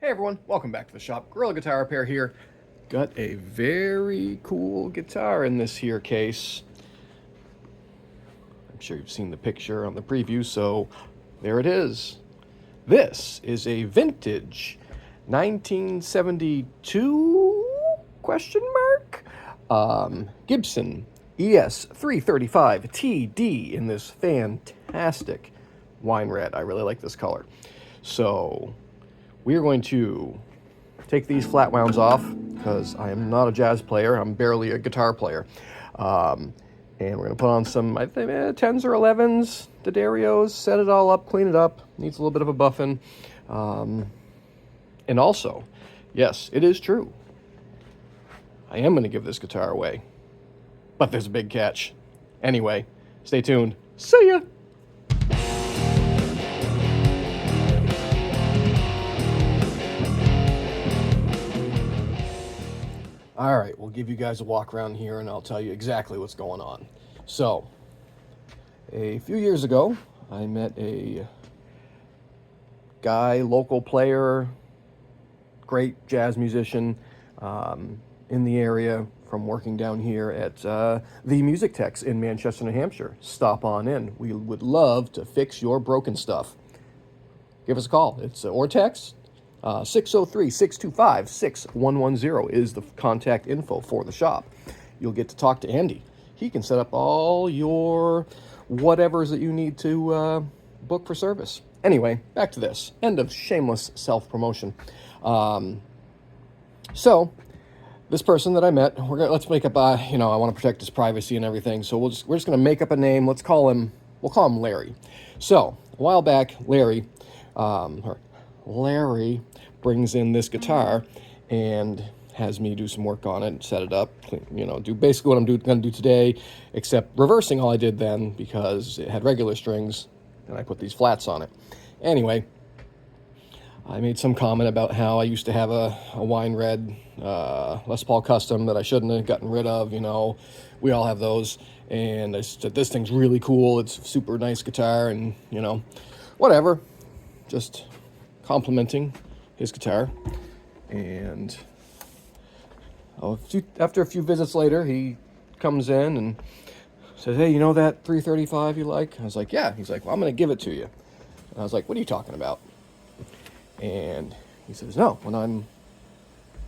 Hey everyone, welcome back to the shop. Gorilla Guitar Repair here. Got a very cool guitar in this here case. I'm sure you've seen the picture on the preview, so there it is. This is a vintage 1972 question mark Gibson ES-335TD in this fantastic wine red. I really like this color. So we are going to take these flat wounds off because I am not a jazz player. I'm barely a guitar player. And we're going to put on some, I think, 10s or 11s, D'Addarios, set it all up, clean it up. Needs a little bit of a buffing. And also, yes, it is true. I am going to give this guitar away. But there's a big catch. Anyway, stay tuned. See ya! All right, we'll give you guys a walk around here and I'll tell you exactly what's going on. So, a few years ago, I met a guy, local player, great jazz musician in the area from working down here at the Music Techs in Manchester, New Hampshire. Stop on in. We would love to fix your broken stuff. Give us a call. It's or text. 603-625-6110 is the contact info for the shop. You'll get to talk to Andy. He can set up all your whatevers that you need to book for service. Anyway, back to this. End of shameless self-promotion. So, this person that I met, let's make up a, I want to protect his privacy and everything, so we're just going to make up a name. We'll call him Larry. So, a while back, Larry brings in this guitar and has me do some work on it, set it up, do basically what I'm going to do today, except reversing all I did then because it had regular strings and I put these flats on it. Anyway, I made some comment about how I used to have a wine red Les Paul Custom that I shouldn't have gotten rid of, we all have those, and I said this thing's really cool, it's a super nice guitar, and whatever, just complimenting his guitar. And after a few visits later, he comes in and says, hey, you know that 335 you like? I was like, yeah. He's like, well, I'm going to give it to you. And I was like, what are you talking about? And he says, no, when I'm,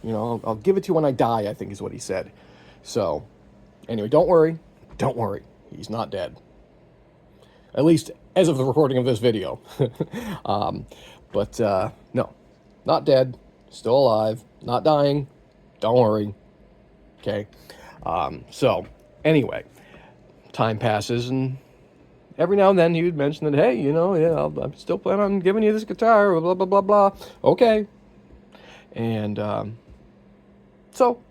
I'll give it to you when I die, I think is what he said. So anyway, don't worry. He's not dead. At least as of the recording of this video. But no, not dead, still alive, not dying, don't worry, okay? So, anyway, time passes, and every now and then he would mention that, hey, I'm still planning on giving you this guitar, blah, blah, blah, blah, okay. And so,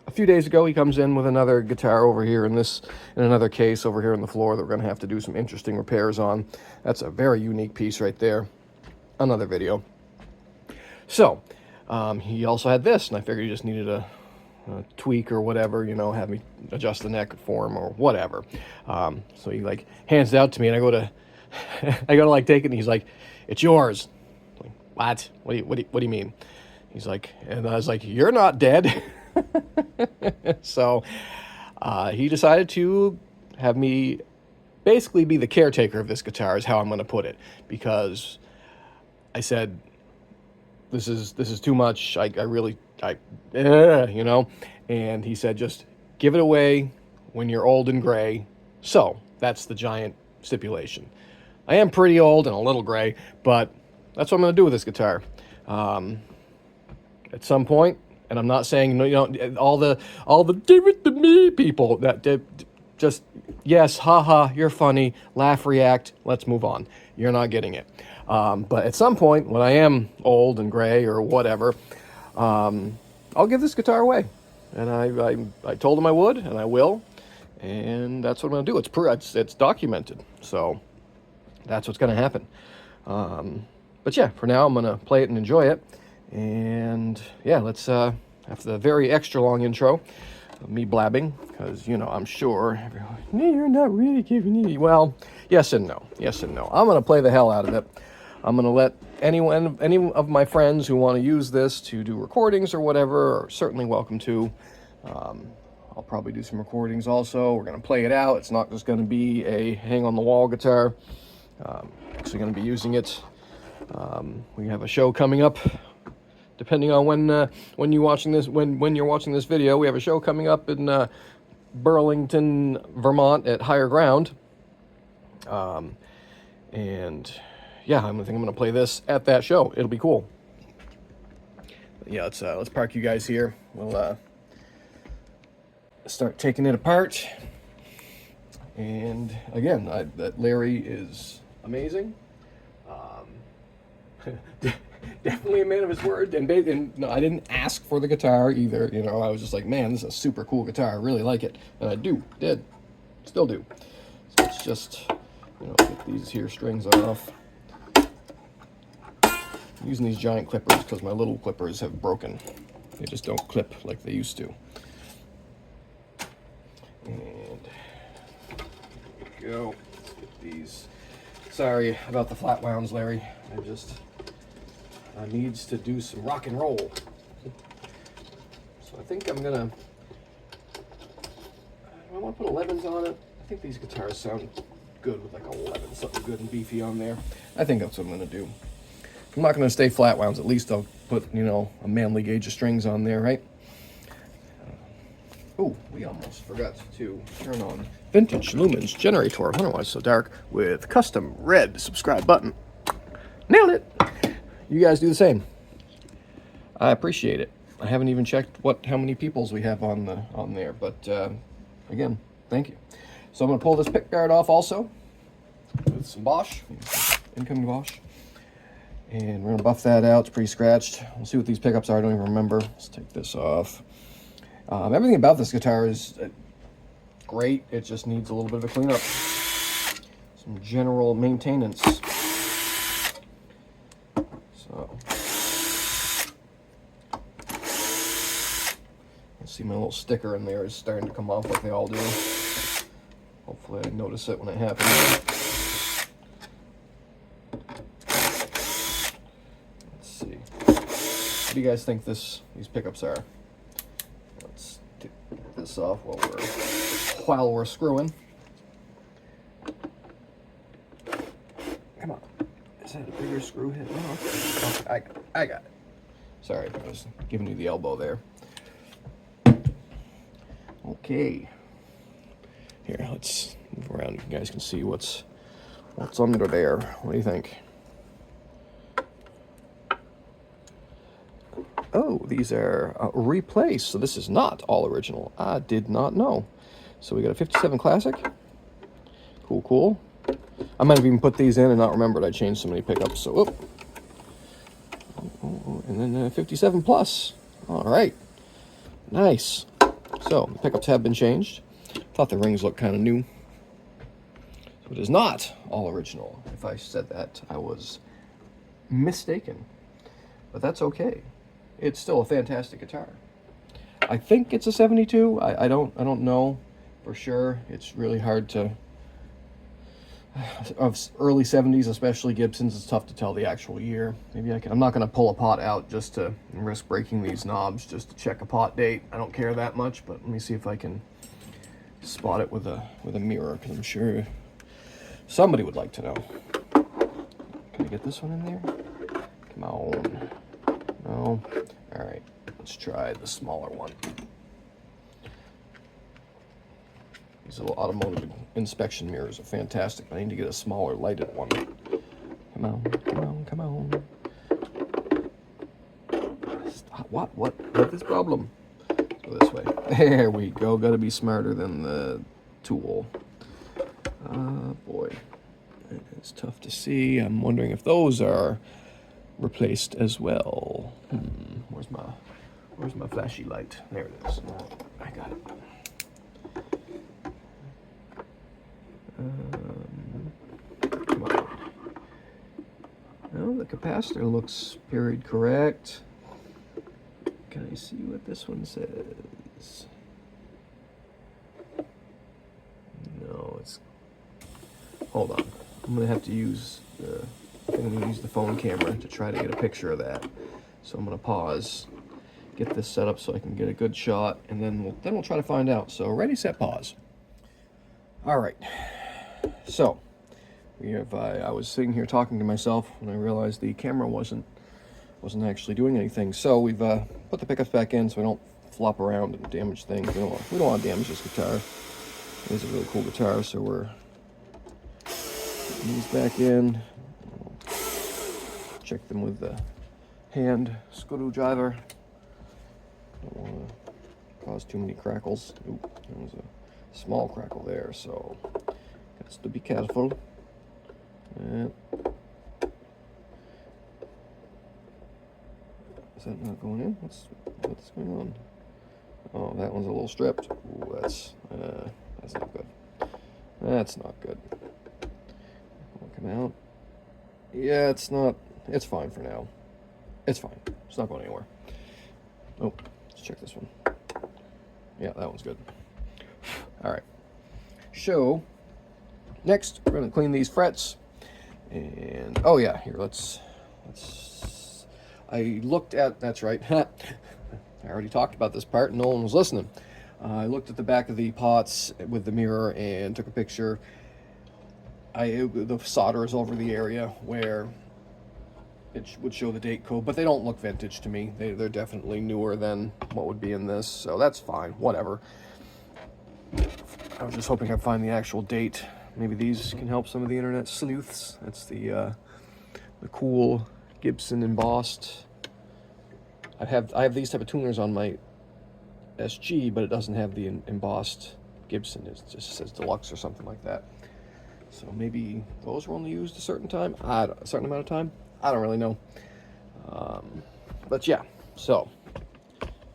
a few days ago, he comes in with another guitar over here in another case over here on the floor that we're going to have to do some interesting repairs on. That's a very unique piece right there. Another video. So, he also had this, and I figured he just needed a tweak or whatever, have me adjust the neck for him or whatever. So he hands it out to me, and I go to take it, and he's like, "It's yours." I'm like, what? What do you mean? He's like, and I was like, "You're not dead." So, he decided to have me basically be the caretaker of this guitar, is how I'm going to put it, because I said, this is too much. And he said, just give it away when you're old and gray. So that's the giant stipulation. I am pretty old and a little gray, but that's what I'm going to do with this guitar. At some point, and I'm not saying, all the give it to me people that just, yes, haha, you're funny, laugh, react, let's move on. You're not getting it. But at some point, when I am old and gray or whatever, I'll give this guitar away. And I told him I would, and I will. And that's what I'm going to do. It's documented. So that's what's going to happen. But yeah, for now, I'm going to play it and enjoy it. And yeah, let's, after the very extra long intro, me blabbing, because, I'm sure everyone, you're not really giving me. Well, yes and no. I'm going to play the hell out of it. I'm going to let any of my friends who want to use this to do recordings or whatever are certainly welcome to. I'll probably do some recordings also. We're going to play it out. It's not just going to be a hang-on-the-wall guitar. Actually going to be using it. We have a show coming up. Depending on when you're watching this video, we have a show coming up in Burlington, Vermont at Higher Ground. And yeah, I think I'm going to play this at that show. It'll be cool. But yeah, let's park you guys here. We'll start taking it apart. And again, that Larry is amazing. Definitely a man of his word. And no, I didn't ask for the guitar either. You know, I was just like, man, this is a super cool guitar. I really like it. And I still do. So it's just, you know, get these here strings off. I'm using these giant clippers because my little clippers have broken. They just don't clip like they used to. And here we go. Let's get these. Sorry about the flat wounds, Larry. I needs to do some rock and roll. So I think I'm gonna. I want to put 11s on it. I think these guitars sound good with like 11, something good and beefy on there. I think that's what I'm gonna do. If I'm not gonna stay flat wounds, at least I'll put, you know, a manly gauge of strings on there, right? Oh, we almost forgot to turn on Vintage Lumens Generator. I wonder why it's so dark. With custom red subscribe button. Nailed it! You guys do the same. I appreciate it. I haven't even checked how many peoples we have on there, but again, thank you. So I'm going to pull this pick guard off also with some Bosch, incoming Bosch, and we're going to buff that out. It's pretty scratched. We'll see what these pickups are. I don't even remember. Let's take this off. Everything about this guitar is great. It just needs a little bit of a cleanup. Some general maintenance. So, you see my little sticker in there is starting to come off like they all do. Hopefully I notice it when it happens. Let's see. What do you guys think these pickups are? Let's take this off while we're screwing. Come on. Is that a bigger screw head? Oh, okay. I got it. Sorry, I was giving you the elbow there. Okay. Here, let's move around. You guys can see what's under there. What do you think? Oh, these are replaced. So this is not all original. I did not know. So we got a 57 Classic. Cool. I might have even put these in and not remembered. I changed so many pickups. So, and then 57 Plus. All right. Nice. So the pickups have been changed. Thought the rings looked kind of new. So it is not all original. If I said that, I was mistaken. But that's okay. It's still a fantastic guitar. I think it's a 72. I don't know for sure. It's really hard to. Of early 70s, especially Gibsons, it's tough to tell the actual year. Maybe I can. I'm not going to pull a pot out just to risk breaking these knobs just to check a pot date. I don't care that much, but let me see if I can spot it with a mirror, because I'm sure somebody would like to know. Can I get this one in there? Come on. No. All right. Let's try the smaller one. These little automotive inspection mirrors are fantastic, but I need to get a smaller lighted one. Come on. Stop. What is this problem? Let's go this way. There we go. Got to be smarter than the tool. Boy. It's tough to see. I'm wondering if those are replaced as well. Where's my flashy light? There it is. I got it. Come on. Well, the capacitor looks period correct. Can I see what this one says? No, it's. Hold on. I'm gonna have to use the I'm going to use the phone camera to try to get a picture of that. So I'm going to pause, get this set up so I can get a good shot, and then we'll try to find out. So ready, set, pause. All right. So we have. I was sitting here talking to myself when I realized the camera wasn't actually doing anything. So we've put the pickups back in so we don't flop around and damage things. We don't want to damage this guitar. It is a really cool guitar, so we're putting these back in. Check them with the hand screwdriver. Don't want to cause too many crackles. Ooh, there was a small crackle there, so got to be careful. Is that not going in? What's going on? Oh, that one's a little stripped. Ooh, that's not good. That's not good. Come out. Yeah, it's not. It's fine for now. It's fine. It's not going anywhere. Oh, let's check this one. Yeah, that one's good. All right. So next, we're gonna clean these frets. And oh yeah, here let's. I looked at. That's right. I already talked about this part. No one was listening. I looked at the back of the pots with the mirror and took a picture. The solder is over the area where it would show the date code, but they don't look vintage to me. They're definitely newer than what would be in this, so that's fine. Whatever. I was just hoping I'd find the actual date. Maybe these can help some of the internet sleuths. That's the cool Gibson embossed. I have these type of tuners on my SG, but it doesn't have the embossed Gibson. It just says deluxe or something like that. So maybe those were only used a certain time, a certain amount of time. I don't really know. But yeah, so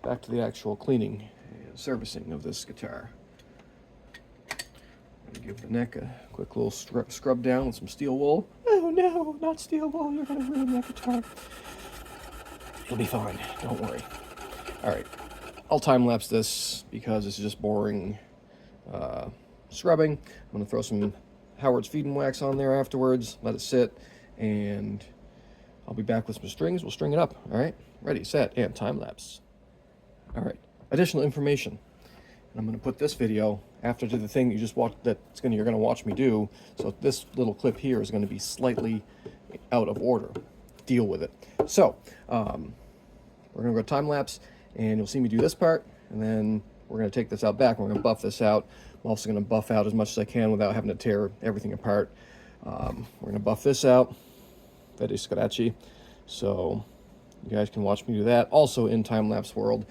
back to the actual cleaning and servicing of this guitar. I'm gonna give the neck a quick little scrub down with some steel wool. Oh no, not steel wool, you're gonna ruin that guitar. It'll be fine, don't worry. All right, I'll time lapse this because it's just boring scrubbing. I'm gonna throw some Howard's feed and wax on there afterwards, let it sit, and I'll be back with some strings. We'll string it up. All right, ready, set, and time lapse. All right, additional information. And I'm going to put this video after the thing you just watched you're going to watch me do. So this little clip here is going to be slightly out of order. Deal with it. So we're going to go time lapse, and you'll see me do this part, and then we're going to take this out back. We're going to buff this out. I'm also going to buff out as much as I can without having to tear everything apart. We're going to buff this out. Very scratchy. So you guys can watch me do that. Also in time-lapse world.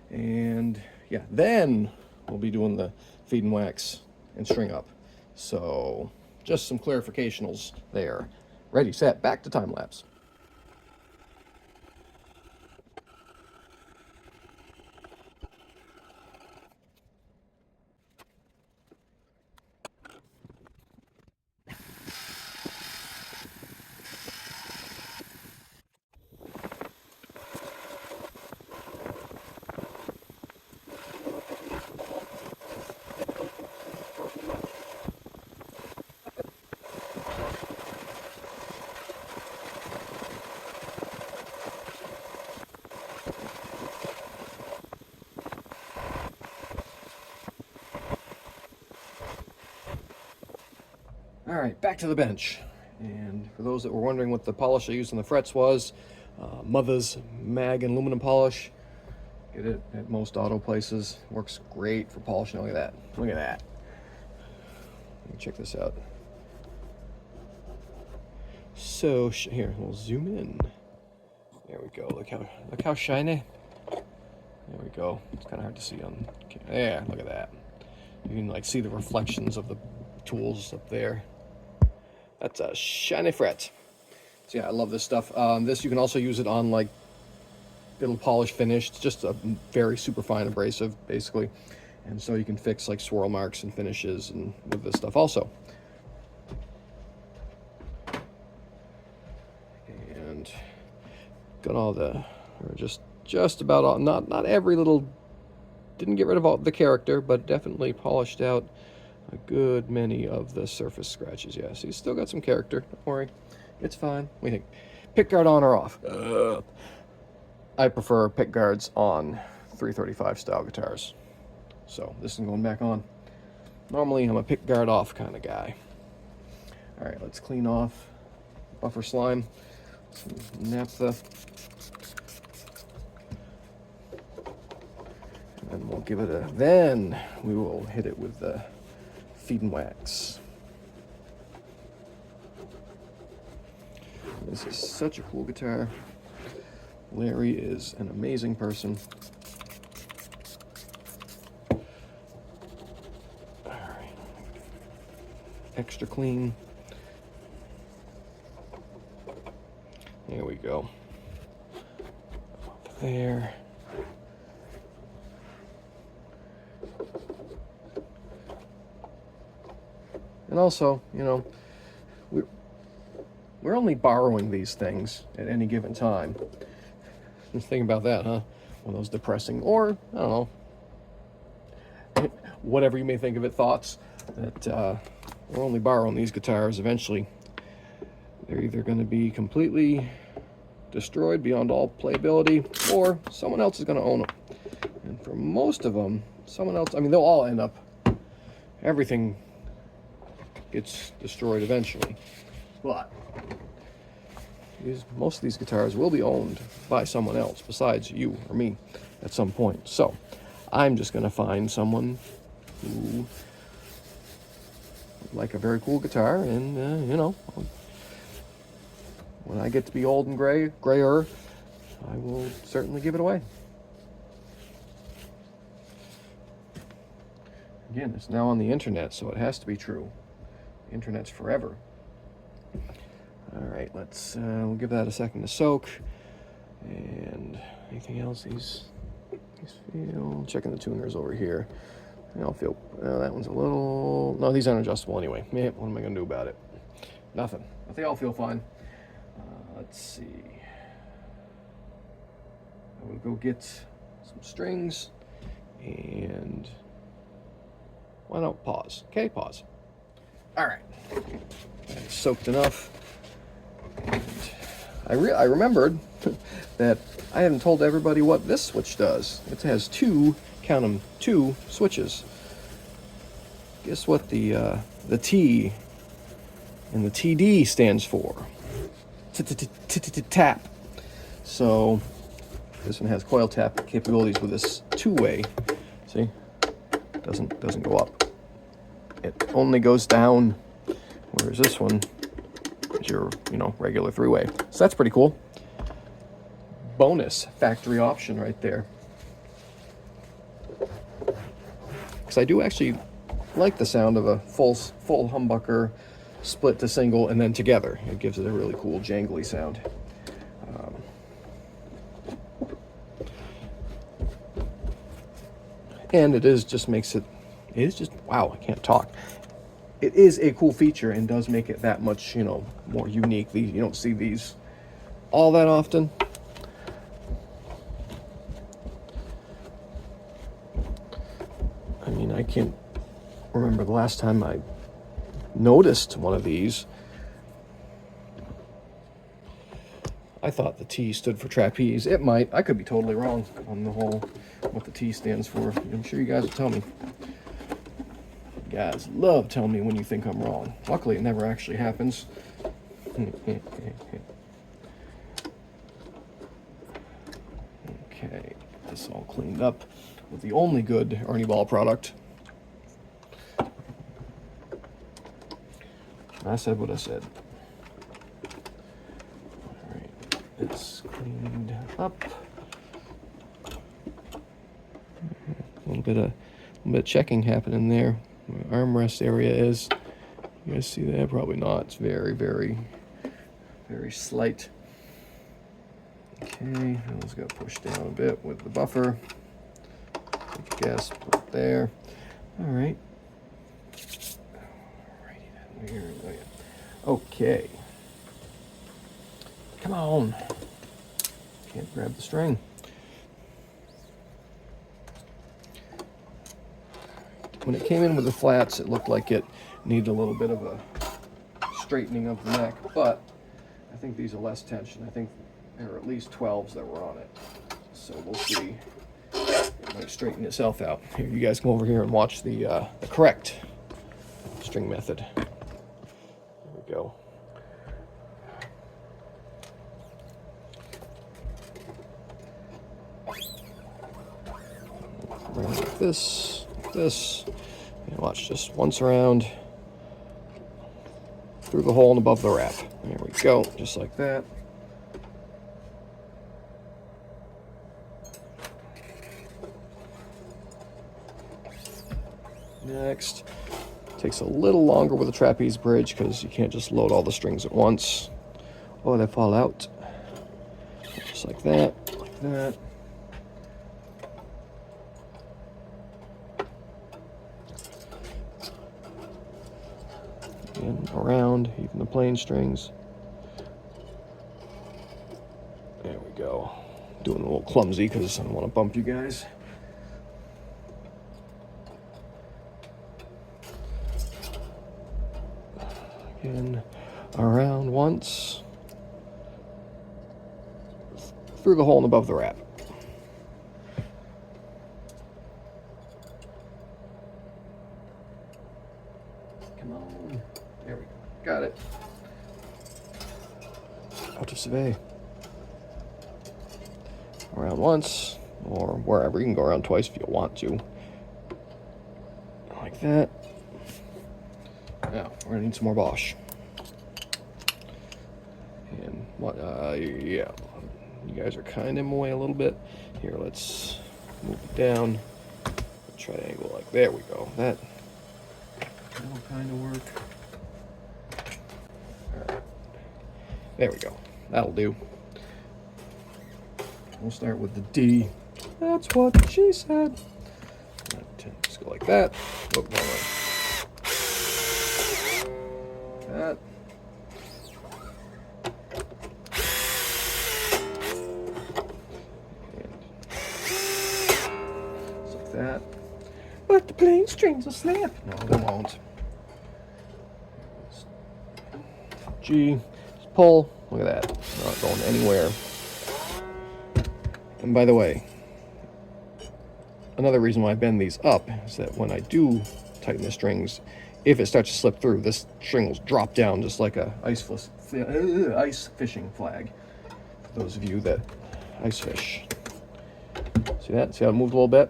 And yeah, then we'll be doing the feed and wax and string up. So just some clarificationals there. Ready, set, back to time-lapse. All right, back to the bench. And for those that were wondering what the polish I used on the frets was, Mother's Mag and Aluminum Polish. Get it at most auto places. Works great for polishing. Look at that. Look at that. Let me check this out. So here, we'll zoom in. There we go. Look how shiny. There we go. It's kind of hard to see on. Yeah, look at that. You can like see the reflections of the tools up there. That's a shiny fret. So yeah, I love this stuff. This you can also use it on like it'll polish finish. It's just a very super fine abrasive basically, and so you can fix like swirl marks and finishes and with this stuff also. And got all the, or just about all, not every little. Didn't get rid of all the character, but definitely polished out a good many of the surface scratches. Yeah, so you still got some character, don't worry. It's fine. What do you think? Pick guard on or off? I prefer pick guards on 335 style guitars. So this is going back on. Normally I'm a pick guard off kind of guy. All right, let's clean off buffer slime, some naphtha, and then we'll give it a, then we will hit it with the feed and wax. This is such a cool guitar. Larry is an amazing person. All right. Extra clean. There we go. Up there. And also, you know, we're only borrowing these things at any given time. Just think about that, huh? One of those depressing, or, I don't know, whatever you may think of it, thoughts that we're only borrowing these guitars. Eventually, they're either going to be completely destroyed beyond all playability, or someone else is going to own them. And for most of them, someone else, I mean, they'll all end up, everything gets destroyed eventually. But most of these guitars will be owned by someone else besides you or me at some point. So I'm just going to find someone who would like a very cool guitar, and you know, when I get to be old and grayer, I will certainly give it away. Again, it's now on the internet, so it has to be true. The internet's forever. All right, let's we'll give that a second to soak. And anything else? These feel. Checking the tuners over here. They all feel. That one's a little. No, these aren't adjustable anyway. Man, what am I gonna do about it? Nothing. But they all feel fine. Let's see. I will go get some strings, and why not pause? Okay, pause. All right. That's soaked enough. I remembered that I haven't told everybody what this switch does. It has two, count them, two switches. Guess what the T and the TD stands for? Tap. So this one has coil tap capabilities with this two-way. See, doesn't go up. It only goes down, whereas this one is your, you know, regular three-way. So that's pretty cool. Bonus factory option right there. Because I do actually like the sound of a full humbucker split to single and then together. It gives it a really cool jangly sound. And it is just makes it, wow, I can't talk. It is a cool feature and does make it that much, you know, more unique. You don't see these all that often. I mean, I can't remember the last time I noticed one of these. I thought the T stood for trapeze. It might. I could be totally wrong on the whole, what the T stands for. I'm sure you guys will tell me. You guys love telling me when you think I'm wrong. Luckily, it never actually happens. Okay, this all cleaned up with the only good Ernie Ball product. I said what I said. All right, it's cleaned up. A little bit of checking happening there. Where armrest area is. You guys see that? Probably not. It's very, very, very slight. Okay, let's go push down a bit with the buffer. Take a guess, put it there. All right. Alrighty then. Okay. Come on. Can't grab the string. When it came in with the flats, it looked like it needed a little bit of a straightening of the neck, but I think these are less tension. I think there are at least 12s that were on it. So we'll see. It might straighten itself out. Here, you guys come over here and watch the correct string method. There we go. Around like this, and watch, just once around through the hole and above the wrap. There we go, just like that. Next, takes a little longer with a trapeze bridge because you can't just load all the strings at once. Oh, they fall out. Just like that, like that. And around, even the plain strings. There we go. Doing a little clumsy because I don't want to bump you guys. Again, around once. Through the hole and above the wrap. Come on. There we go. Got it. Out to survey. Around once, or wherever. You can go around twice if you want to. Like that. Now, we're going to need some more Bosch. And what, yeah. You guys are kind of in my way a little bit. Here, let's move it down. Triangle, like, there we go. That'll kind of work. All right. There we go. That'll do. We'll start with the D. That's what she said. Just go like that. Oh, no way. That. And just like that. But the plain strings will snap. No, they won't. G. Just pull. Look at that. Not going anywhere. And by the way, another reason why I bend these up is that when I do tighten the strings, if it starts to slip through, this string will drop down just like a ice fishing flag. For those of you that ice fish. See that? See how it moved a little bit?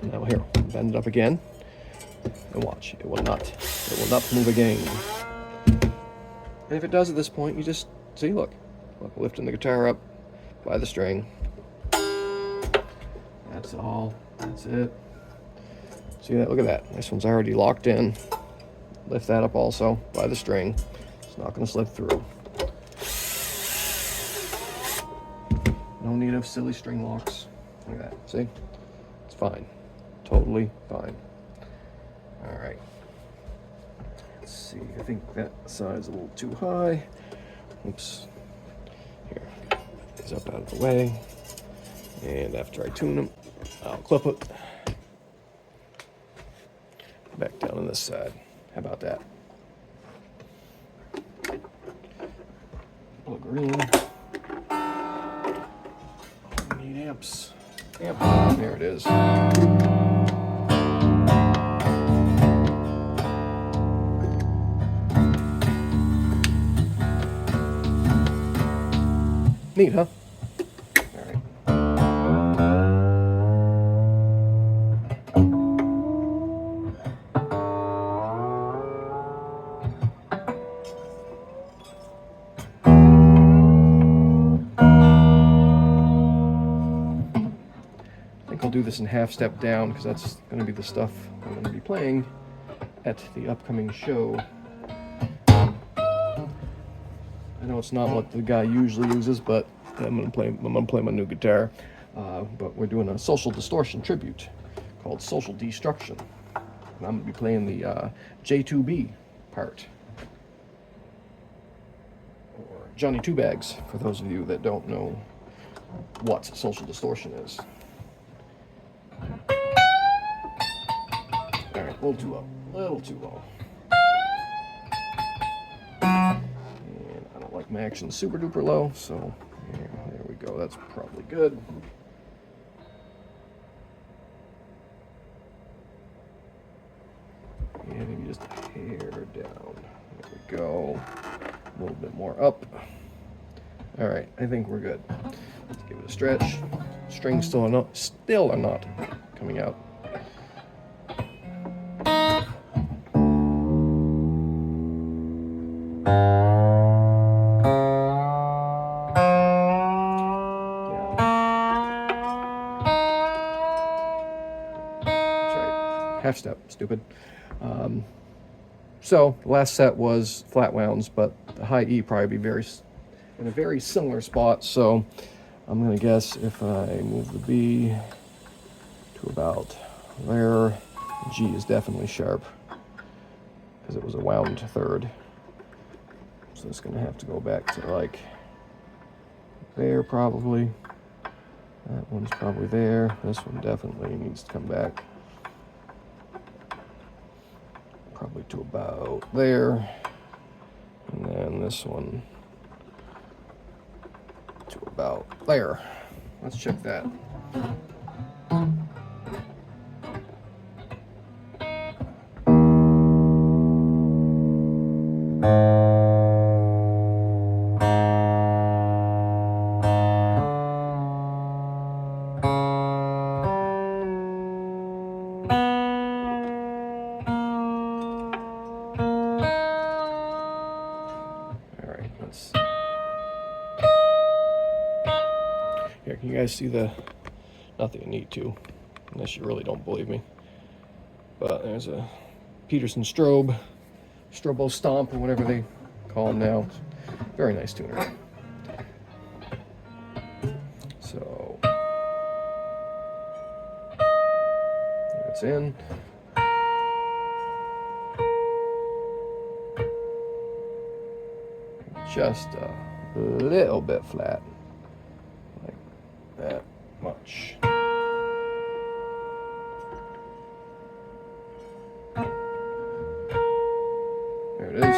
Now here, bend it up again, and watch. It will not move again. And if it does at this point, you just see, look, lifting the guitar up by the string. That's all. That's it. See that? Look at that. This one's already locked in. Lift that up also by the string. It's not going to slip through. No need of silly string locks. Look at that. See? It's fine. Totally fine. All right. Let's see. I think that side's a little too high. Oops. Here. These up out of the way. And after I tune them, I'll clip it back down on this side. How about that? Plug her in. Need amps. Amp. There it is. Neat, huh? I'll do this in half step down because that's going to be the stuff I'm going to be playing at the upcoming show. I know it's not what the guy usually uses, but I'm going to play my new guitar. But we're doing a Social Distortion tribute called Social Destruction. And I'm going to be playing the J2B part. Or Johnny Two Bags, for those of you that don't know what Social Distortion is. All right, a little too low, a little too low. And I don't like my action super duper low, so yeah, there we go. That's probably good. And maybe just a hair down. There we go. A little bit more up. All right, I think we're good. Let's give it a stretch. Strings still are not coming out. Half step, stupid. So the last set was flat wounds, but the high E probably be in a very similar spot. So I'm gonna guess if I move the B to about there, G is definitely sharp because it was a wound third. So it's gonna have to go back to like there probably. That one's probably there. This one definitely needs to come back. Probably to about there, and then this one to about there. Let's check that. Here, can you guys see the, not that you need to, unless you really don't believe me, but there's a Peterson strobo stomp, or whatever they call them now. Very nice tuner. So, that's in. Just a little bit flat, like that much. There it is.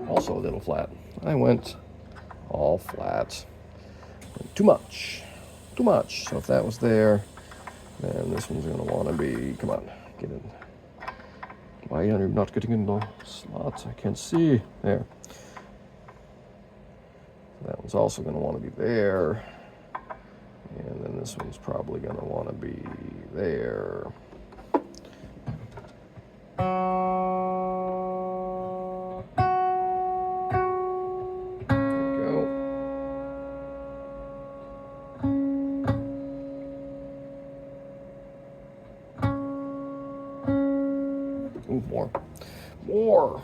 Also a little flat. I went all flat. Too much. Too much. So if that was there, then this one's going to want to be, come on, get in. Why are you not getting in the slots? I can't see. There. That one's also going to want to be there. And then this one's probably going to want to be there. Ooh, more. More.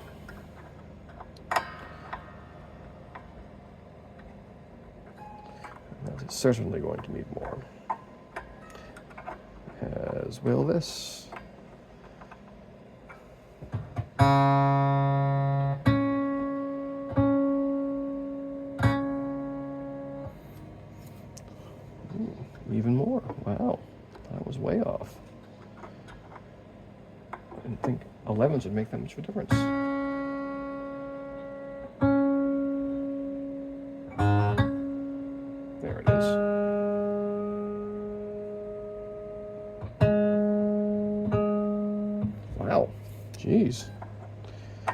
That's certainly going to need more. As will this. Ooh, even more. Wow. That was way off. I didn't think 11s would make that much of a difference. There it is. Wow. Jeez. I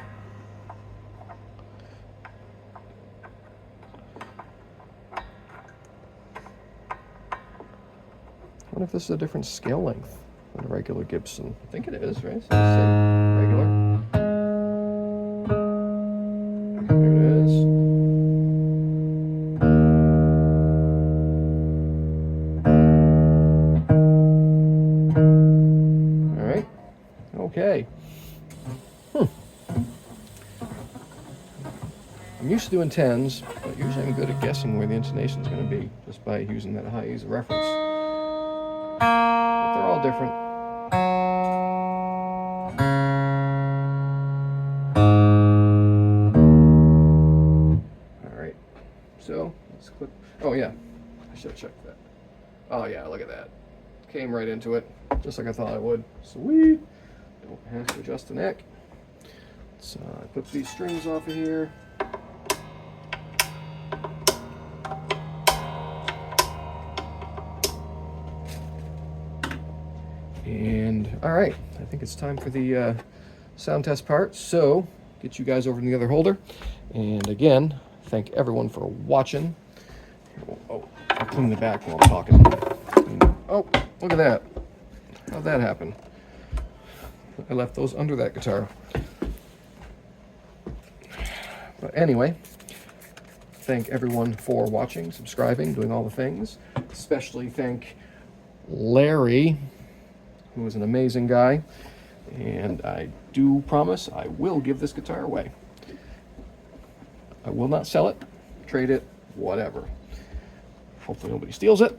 wonder if this is a different scale length than a regular Gibson. I think it is, right? So let's say regular. There it is. All right. Okay. I'm used to doing 10s, but usually I'm good at guessing where the intonation is going to be just by using that high E as a reference. But they're all different. All right. So let's click. Oh yeah, I should have checked that. Oh yeah, look at that. Came right into it. just like I thought I would. Sweet. Don't have to adjust the neck. Let's put these strings off of here. And all right, I think it's time for the sound test part. So get you guys over to the other holder. And again, thank everyone for watching. Oh, I'll clean the back while I'm talking. Oh, look at that. How'd that happen? I left those under that guitar. But anyway, thank everyone for watching, subscribing, doing all the things. Especially thank Larry, who is an amazing guy. And I do promise I will give this guitar away. I will not sell it, trade it, whatever. Hopefully nobody steals it.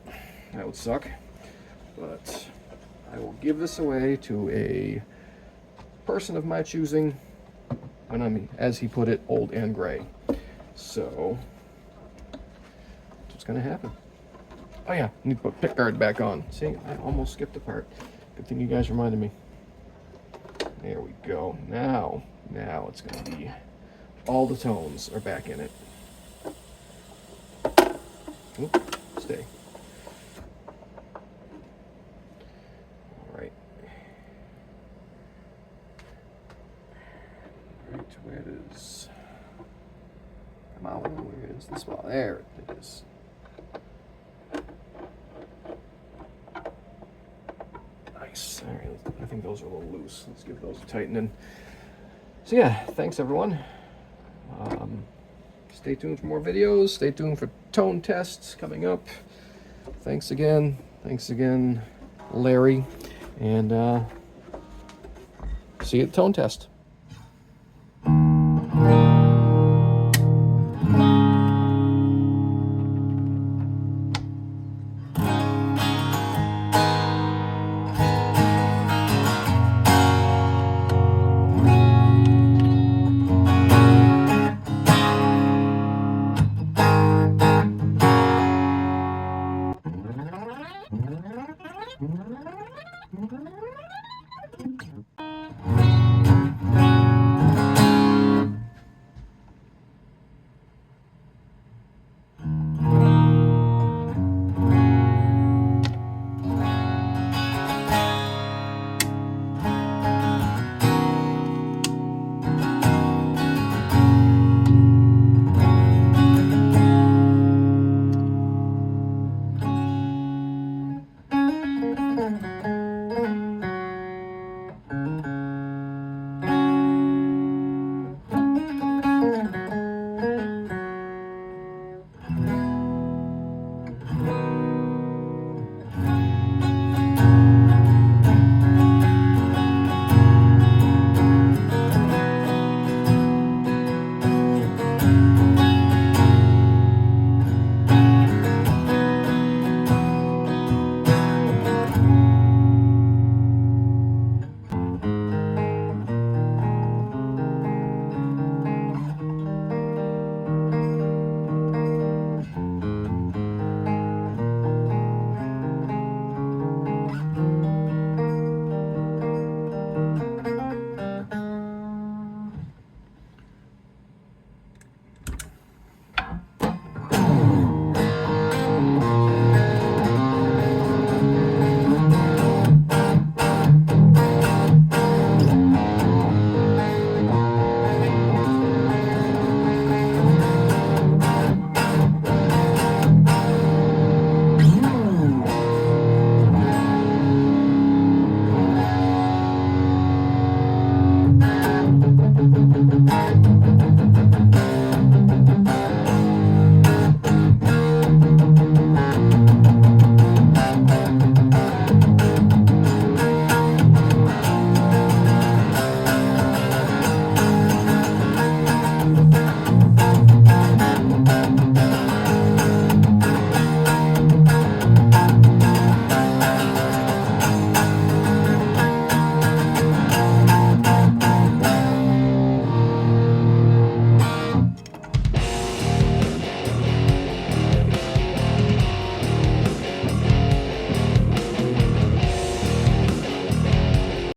That would suck. But I will give this away to a person of my choosing when I'm, as he put it, old and gray. So, that's what's going to happen. Oh yeah, I need to put pickguard back on. See, I almost skipped a part. Good thing you guys reminded me. There we go. Now it's going to be, all the tones are back in it. Oop, stay. All right. All right, where is? Come on, where is the spot? There it is. Nice. All right, I think those are a little loose. Let's give those a tightening. So yeah, thanks everyone. Stay tuned for more videos. Stay tuned for tone tests coming up. Thanks again, Larry, and see you at the tone test.